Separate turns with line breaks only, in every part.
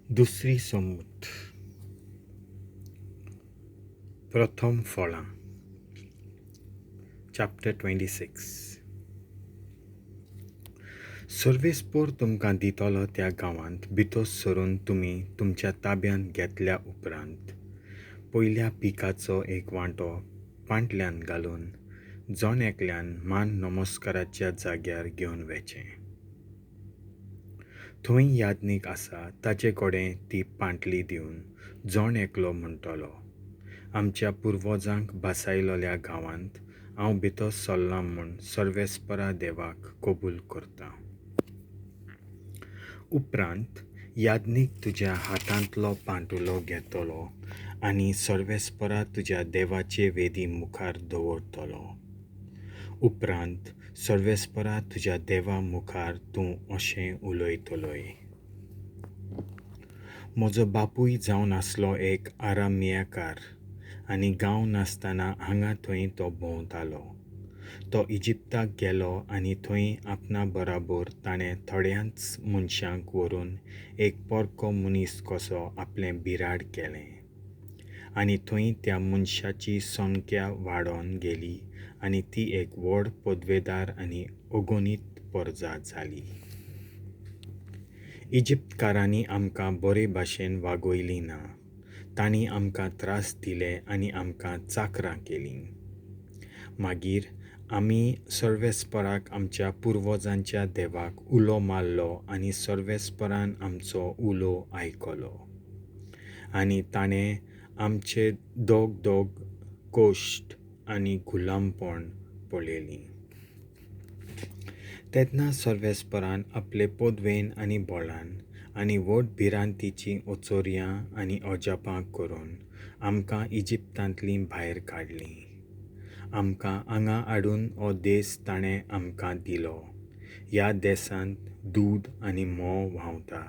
दुसरी समूत प्रथम फळां चॅप्टर 26. सर्वेस्पोर तुमकां दितलो त्या गांवांत भितर सरून तुमी तुमच्या ताब्यांत घेतल्या उपरांत पयल्या पिकाचो एक वांटो पांटल्यान घालून जण एकल्यान मान नमस्काराच्या जाग्यार घेवन वचें. थंय यादनीक आसा ताचे कडेन ती पांटली दिवन जण एकलो म्हणटलो, आमच्या पुर्वजांक बसायलोल्या गांवांत हांव भितर सरलां म्हूण सर्वेस्परा देवाक कबूल करतां. उपरांत यादनीक तुज्या हातांतलो पांटुलो घेतलो आनी सर्वेस्परा तुज्या देवाचे वेदी मुखार दवरतलो. उपरांत सर्वेस्परा तुज्या देवा मुखार तूं अशें उलयतलोय, म्हजो बापूय जावन आसलो एक आरामियाकार आनी गांव नासतना हांगा थंय तो भोंवतालो. तो इजिप्ताक गेलो आनी थंय आपणा बराबर ताणें थोड्यांच मनशांक व्हरून एक पोरको मनीस कसो आपलें बिराड केलें. आनी थंय त्या मनशाची संख्या वाडोन गेली आनी ती एक व्हड पदवेदार आनी अगोनीत परजा जाली. इजिप्तकारांनी आमकां बरे भाशेन वागयली ना. तांणी आमकां त्रास दिले आनी आमकां चाकरां केलीं. मागीर आमी सर्वेस्पराक आमच्या पुर्वजांच्या देवाक उलो मारलो आनी सर्वेस्परान आमचो उलो आयकलो. आनी ताणें आमचे दोग कोश्ट आनी गुलामपण पळयलीं. तेन्ना सर्वेस्परान आपले पदवेन आनी बळान आनी व्हड भिरांतीची ओचोरयां आनी अजापां करून आमकां इजिप्तांतलीं भायर काडलीं. आमकां हांगा हाडून हो देस ताणें आमकां दिलो. ह्या देसांत दूद आनी म्होंव व्हांवता.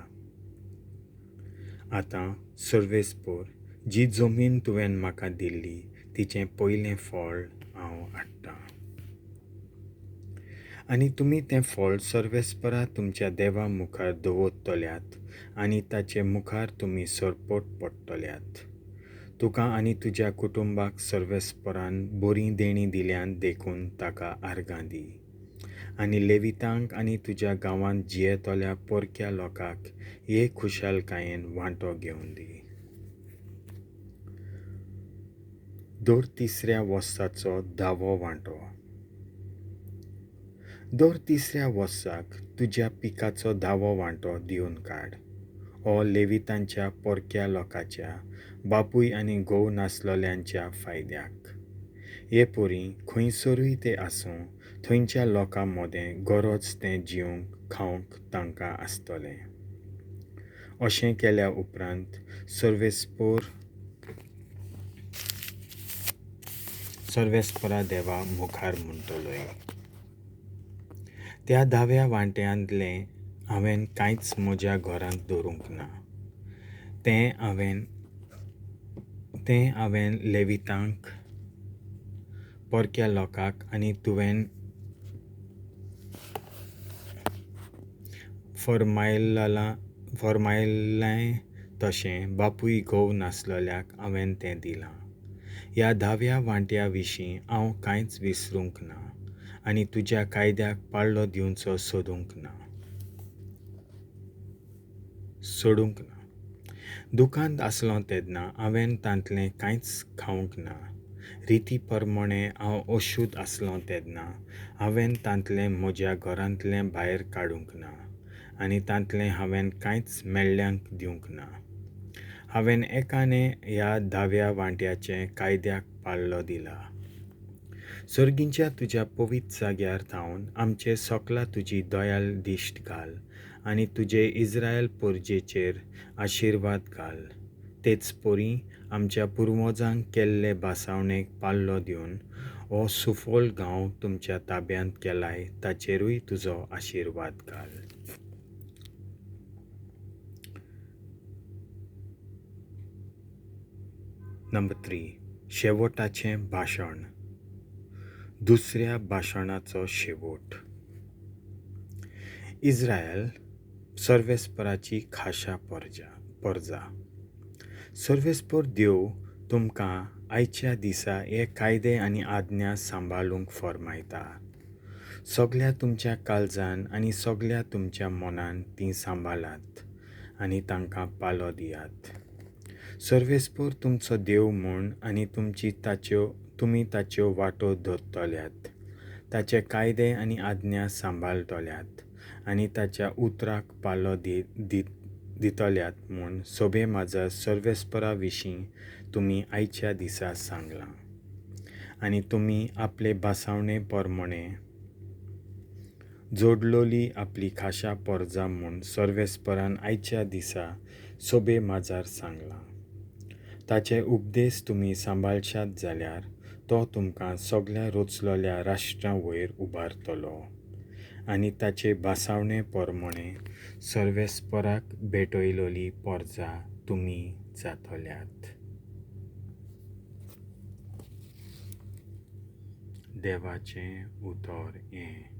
आतां सर्वेस्पोर, जी जमीन तुवें म्हाका दिल्ली तिचें पयलें फळ हांव हाडटां. आनी तुमी तें फळ सर्वेस्परा तुमच्या देवा मुखार दवरतल्यात आनी ताचे मुखार तुमी सरपट पडटल्यात. तुका आनी तुज्या कुटुंबाक सर्वेस्परान बरी देणी दिल्यान देखून ताका आर्गां दी. आनी लेवितांक आनी तुज्या गांवांत जियेतल्या परक्या लोकांक हे खुशालकायेन वांटो घेवन दी. दर तिसऱ्या वर्साचो 10वो वांटो. दर तिसऱ्या वर्साक तुज्या पिकाचो 10वो वांटो दिवन काड. हो लेवितांच्या परक्या लोकांच्या बापूय आनी घोव नासलोल्यांच्या फायद्याक. हे पोरी खंयसरूय ते आसूं थंयच्या लोकां मदें गरज तें जिवंक खावंक तांकां आसतलें. अशें केल्या उपरांत सर्वेस्परा देवा मुखार म्हणटलोय, त्या 10व्या वांट्यांतलें हांवें कांयच म्हज्या घरांत दवरूंक ना. तें हांवें लेवितांक, परक्या लोकांक आनी तुवें फर्मायल्लें तशें बापूय घोव नासलोल्याक हांवें तें दिलां. ह्या 10व्या वांट्या विशीं हांव कांयच विसरूंक ना आनी तुज्या कायद्याक पाळो दिवचो सोडूंक ना. दुकांत आसलो तेन्ना हांवें तांतलें कांयच खावंक ना. रिती प्रमाणें हांव अशुध्द आसलो तेन्ना हांवें तांतलें म्हज्या घरांतलें भायर काडूंक ना आनी तांतलें हांवें कांयच मेल्ल्यांक दिवंक ना. हांवें एकाने ह्या 10व्या वांट्याचे कायद्याक पाळो दिला. सर्गींच्या तुज्या पवित्र जाग्यार थावन आमचे सगळा तुजी दयाल दिश्ट घाल आनी तुजे इस्रायल परजेचेर आशिर्वाद घाल. तेच परी आमच्या पुर्वजांक केल्ले बासावणेक पाळो दिवन हो सुफोल गांव तुमच्या ताब्यांत केलाय ताचेरूय तुजो आशिर्वाद घाल. नंबर 3. शेवटाचें भाशण. दुसऱ्या भाशणाचो शेवट. इस्रायल सर्वेस्पराची खाशा परजा. परजा. सर्वेस्पर देव तुमकां आयच्या दिसा हे कायदे आनी आज्ञा सांबाळूंक फरमायता. सगळ्या तुमच्या काळजान आनी सगळ्या तुमच्या मनान ती सांबाळात आनी तांकां पालो दियात. सर्वेस्पर तुमचो देव म्हूण आनी तुमी ताच्यो वाटो धरतल्यात, ताचे कायदे आनी आज्ञा सांबाळटल्यात आनी ताच्या उतराक पालो दितल्यात म्हूण सोबे माझा सर्वेस्परा विशीं तुमी आयच्या दिसा सांगलां. आनी तुमी आपले बासावणे परमणे जोडलोली आपली खाशा परजा म्हूण सर्वेस्परान आयच्या दिसा सोबे माजार सांगलां. ताचे उपदेश तुमी सांबाळशात जाल्यार तो तुमकां सगळ्या रोचलोल्या राष्ट्रां वयर उबारतलो आनी ताचे बासावणे परमणे सर्वेस्पराक भेटयलोली परजा तुमी जातल्यात. देवाचें उतर हें.